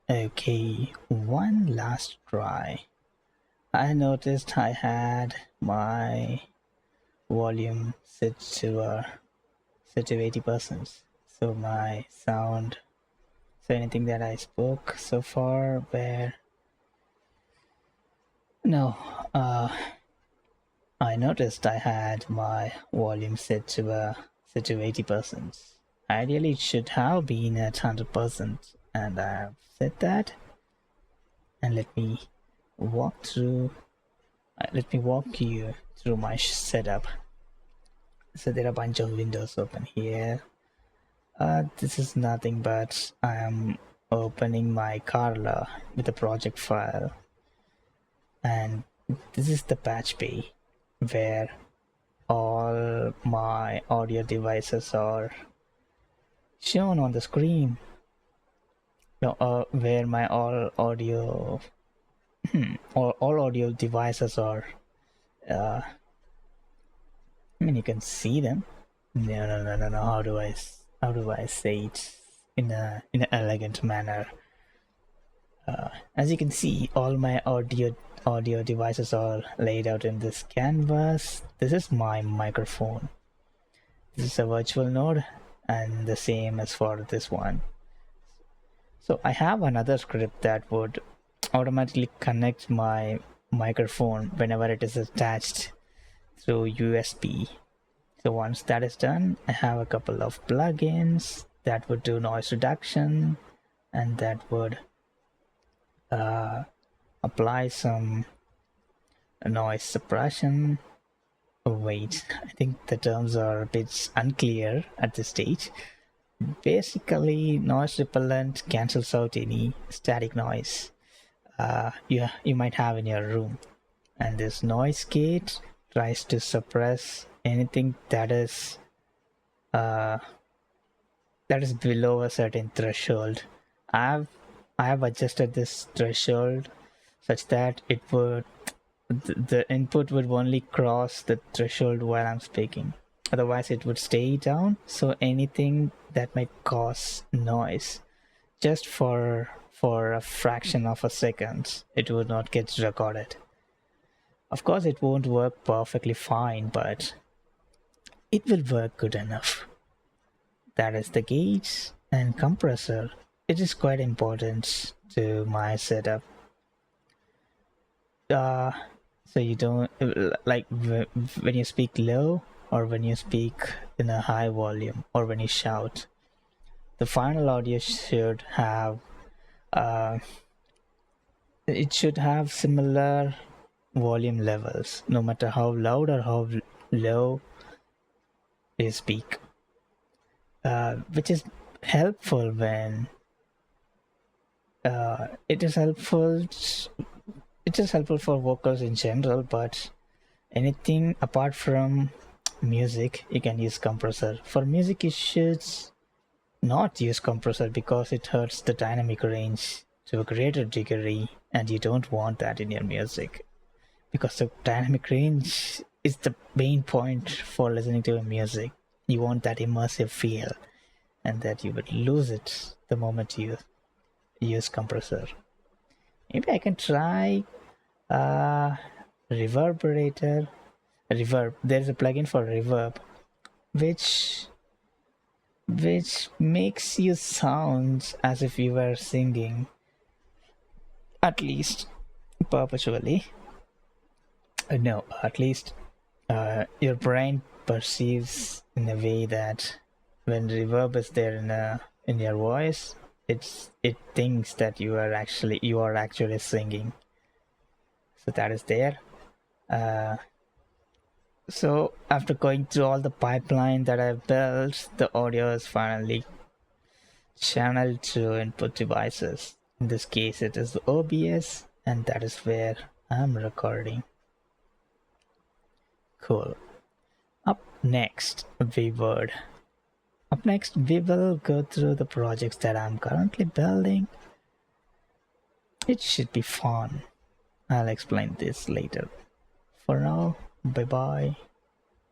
Okay, one last try. I noticed I had my volume set to 80%. So my sound, so anything that I spoke so far where no, I noticed I had my volume set to 80%. Ideally, it should have been at 100%, and I've set that. And walk through. Let me walk you through my setup. So there are a bunch of windows open here. This is nothing but I am opening my Carla with a project file, and this is the patch bay where all my audio devices are shown on the screen. No, where my all audio devices are. Uh, I mean, you can see them. No. How do I say it in an elegant manner? As you can see, all my audio devices are laid out in this canvas. This is my microphone. This is a virtual node, and the same as for this one. So I have another script that would automatically connect my microphone whenever it is attached through USB. So once that is done, I have a couple of plugins that would do noise reduction and that would apply some noise suppression. Oh, wait, I think the terms are a bit unclear at this stage. Basically, noise repellent cancels out any static noise you might have in your room, and this noise gate tries to suppress anything that is below a certain threshold. I have adjusted this threshold such that the input would only cross the threshold while I'm speaking. Otherwise, it would stay down. So anything that might cause noise, just for a fraction of a second, it would not get recorded. Of course, it won't work perfectly fine, but it will work good enough. That is the gauge and compressor. It is quite important to my setup. So you don't like when you speak low or when you speak in a high volume or when you shout. The final audio should have it should have similar volume levels, no matter how loud or how low you speak, which is helpful when it is helpful for vocals in general, but anything apart from music you can use compressor. For music you should not use compressor because it hurts the dynamic range to a greater degree, and you don't want that in your music, because the dynamic range is the main point for listening to a music. You want that immersive feel, and that you would lose it the moment you use compressor. Maybe I can try reverberator. There's a plugin for reverb which makes you sound as if you were singing, at least perpetually. No, at least your brain perceives in a way that when reverb is there in your voice, it thinks that you are actually singing. So that is there. So after going through all the pipeline that I've built, the audio is finally channeled to input devices. In this case, it is the OBS, and that is where I'm recording. Cool. Up next, we will go through the projects that I'm currently building. It should be fun. I'll explain this later. For now, bye bye.